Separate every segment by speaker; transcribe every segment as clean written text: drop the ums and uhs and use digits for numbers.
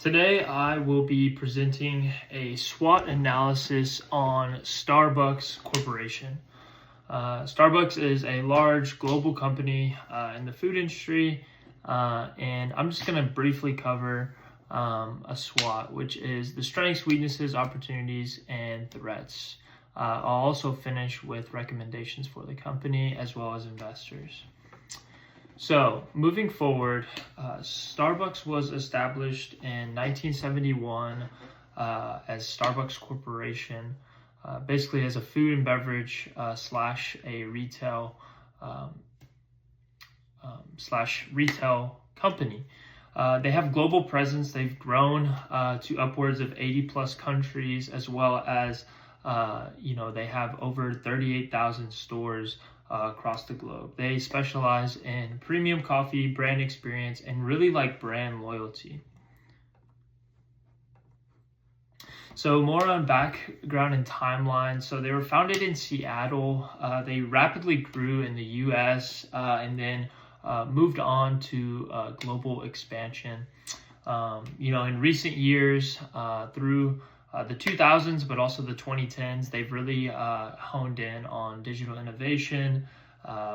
Speaker 1: Today, I will be presenting a SWOT analysis on Starbucks Corporation. Starbucks is a large global company in the food industry, and I'm just going to briefly cover a SWOT, which is the strengths, weaknesses, opportunities, and threats. I'll also finish with recommendations for the company as well as investors. So, moving forward, Starbucks was established in 1971 as Starbucks Corporation, basically as a food and beverage slash a retail company. They have global presence. They've grown to upwards of 80 plus countries, as well as they have over 38,000 stores across the globe. They specialize in premium coffee, brand experience, and really like brand loyalty. So more on background and timeline. So they were founded in Seattle. They rapidly grew in the US and then moved on to global expansion. In recent years through the 2000s, but also the 2010s, they've really honed in on digital innovation,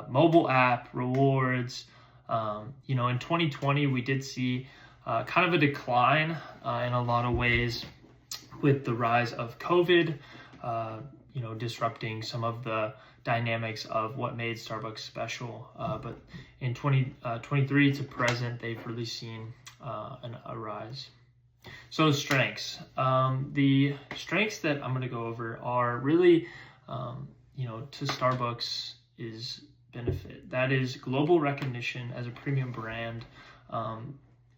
Speaker 1: mobile app, rewards. In 2020, we did see kind of a decline in a lot of ways with the rise of COVID, disrupting some of the dynamics of what made Starbucks special. But in 2023 to present, they've really seen a rise. So strengths. The strengths that I'm going to go over are really, to Starbucks is benefit. That is global recognition as a premium brand.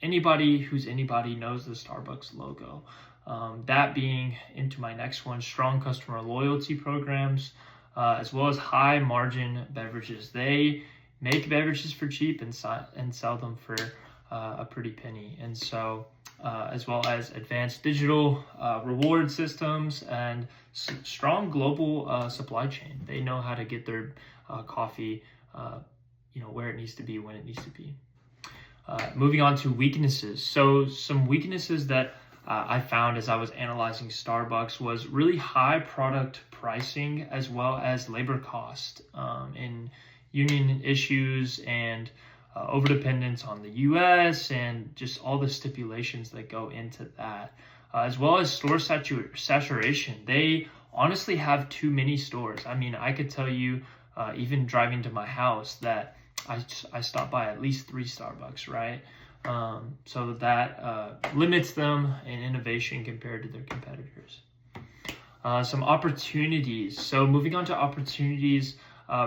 Speaker 1: Anybody who's anybody knows the Starbucks logo. That being into my next one, strong customer loyalty programs, as well as high margin beverages. They make beverages for cheap and sell them for a pretty penny. And so, as well as advanced digital reward systems and strong global supply chain. They know how to get their coffee, where it needs to be, when it needs to be. Moving on to weaknesses. So some weaknesses that I found as I was analyzing Starbucks was really high product pricing as well as labor cost in union issues and overdependence on the U.S. and just all the stipulations that go into that, as well as store saturation. They honestly have too many stores. I mean, I could tell you, even driving to my house, that I stop by at least 3 Starbucks, right? So that limits them in innovation compared to their competitors. Some opportunities. So moving on to opportunities,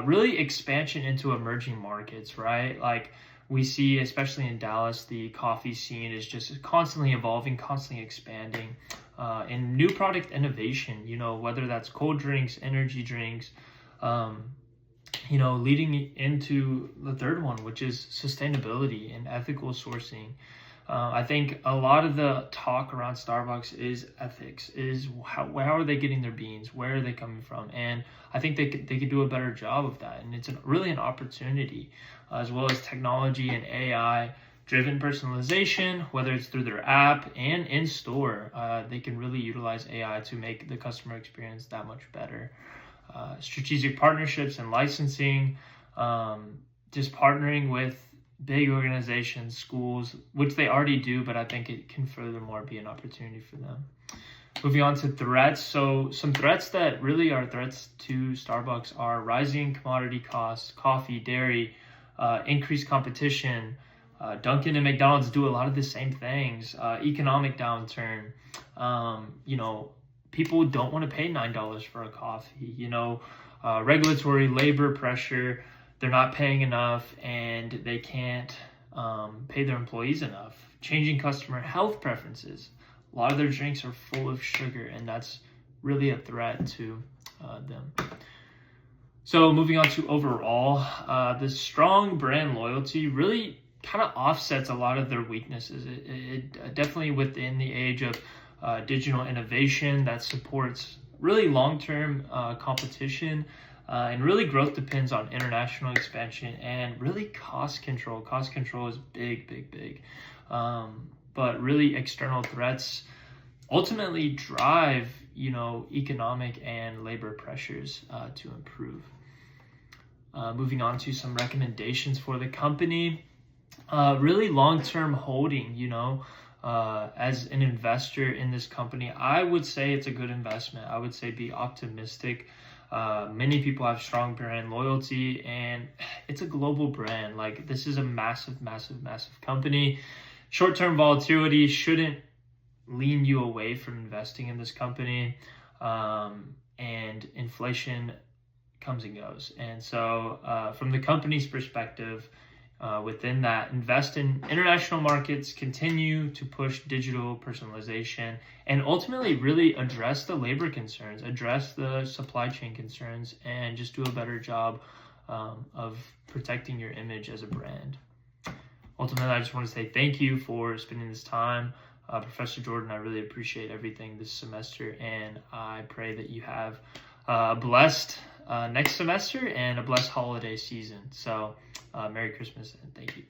Speaker 1: really expansion into emerging markets, right? Like we see, especially in Dallas, the coffee scene is just constantly evolving, constantly expanding, and new product innovation, whether that's cold drinks, energy drinks, leading into the third one, which is sustainability and ethical sourcing. I think a lot of the talk around Starbucks is ethics, is how are they getting their beans? Where are they coming from? And I think they could do a better job of that. And it's really an opportunity, as well as technology and AI driven personalization, whether it's through their app and in store. They can really utilize AI to make the customer experience that much better. Strategic partnerships and licensing, just partnering with big organizations, schools, which they already do, but I think it can furthermore be an opportunity for them. Moving on to threats. So some threats that really are threats to Starbucks are rising commodity costs, coffee, dairy, increased competition. Dunkin' and McDonald's do a lot of the same things. Economic downturn. People don't want to pay $9 for a coffee. Regulatory labor pressure. They're not paying enough and they can't pay their employees enough. Changing customer health preferences. A lot of their drinks are full of sugar, and that's really a threat to them. So moving on to overall, the strong brand loyalty really kind of offsets a lot of their weaknesses. It definitely within the age of digital innovation that supports really long-term competition. And really growth depends on international expansion and really cost control. Cost control is big. but really external threats ultimately drive, economic and labor pressures to improve. Moving on to some recommendations for the company. Really long-term holding, as an investor in this company, I would say it's a good investment. I would say be optimistic. Many people have strong brand loyalty, and it's a global brand. Like, this is a massive, massive, massive company. Short-term volatility shouldn't lean you away from investing in this company. And inflation comes and goes. And so from the company's perspective, within that, invest in international markets, continue to push digital personalization, and ultimately really address the labor concerns, address the supply chain concerns, and just do a better job of protecting your image as a brand. Ultimately, I just want to say thank you for spending this time. Professor Jordan, I really appreciate everything this semester, and I pray that you have a blessed next semester and a blessed holiday season. So Merry Christmas and thank you.